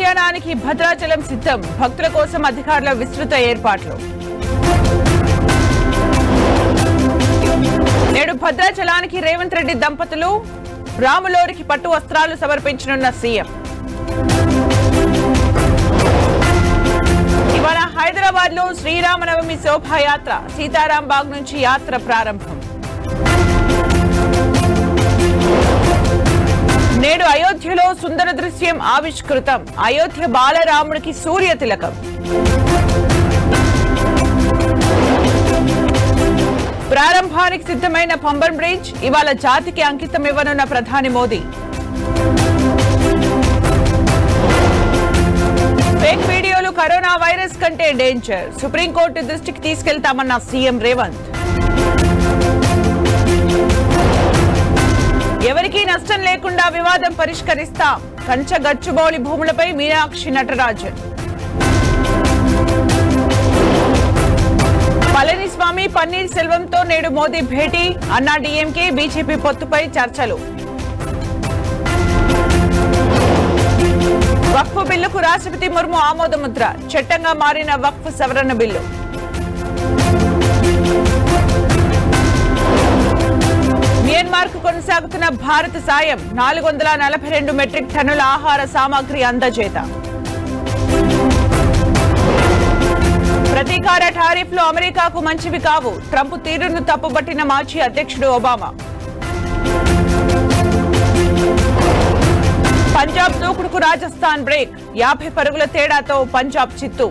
కళ్యాణానికి భద్రాచలం సిద్ధం. భక్తుల కోసం అధికారుల విస్తృత ఏర్పాట్లు. నేడు భద్రాచలానికి రేవంత్ రెడ్డి దంపతులు. రాములోరికి పట్టు వస్త్రాలు సమర్పించనున్న సీఎం. ఇవాళ హైదరాబాద్ లో శ్రీరామనవమి శోభాయాత్ర. సీతారాం బాగ్ నుంచి యాత్ర ప్రారంభం. నేడు అయోధ్యలో సుందర దృశ్యం ఆవిష్కృతం. అయోధ్య బాలరాముడికి సూర్య తిలకం. ప్రారంభానికి సిద్ధమైన పంబన్ బ్రిడ్జ్. ఇవాళ జాతికి అంకితం ఇవ్వనున్న ప్రధాని మోదీ. ఫేక్ వీడియోలు కరోనా వైరస్ కంటే డేంజర్. సుప్రీంకోర్టు దృష్టికి తీసుకెళ్తామన్న సీఎం రేవంత్. ఎవరికీ నష్టం లేకుండా వివాదం పరిష్కరిస్తాం. కంచ గచ్చుబౌలి భూములపై మీనాక్షి నటరాజన్. పళనిస్వామి పన్నీర్ సెల్వంతో నేడు మోదీ భేటీ. అన్నా డీఎంకే బీజేపీ పొత్తుపై చర్చలు. వక్ఫ్ బిల్లుకు రాష్ట్రపతి ముర్ము ఆమోదముద్ర. చట్టంగా మారిన వక్ఫ్ సవరణ బిల్లు. మియన్మార్ కు కొనసాగుతున్న భారత సాయం. 442 మెట్రిక్ టన్నుల ఆహార సామాగ్రి అందజేత. ప్రతీకార టారిఫ్లు అమెరికాకు మంచివి కావు. ట్రంప్ తీరును తప్పుబట్టిన మాజీ అధ్యక్షుడు ఒబామా. పంజాబ్ దూకుడుకు రాజస్థాన్ బ్రేక్. 50 పరుగుల తేడాతో పంజాబ్ చిత్తు.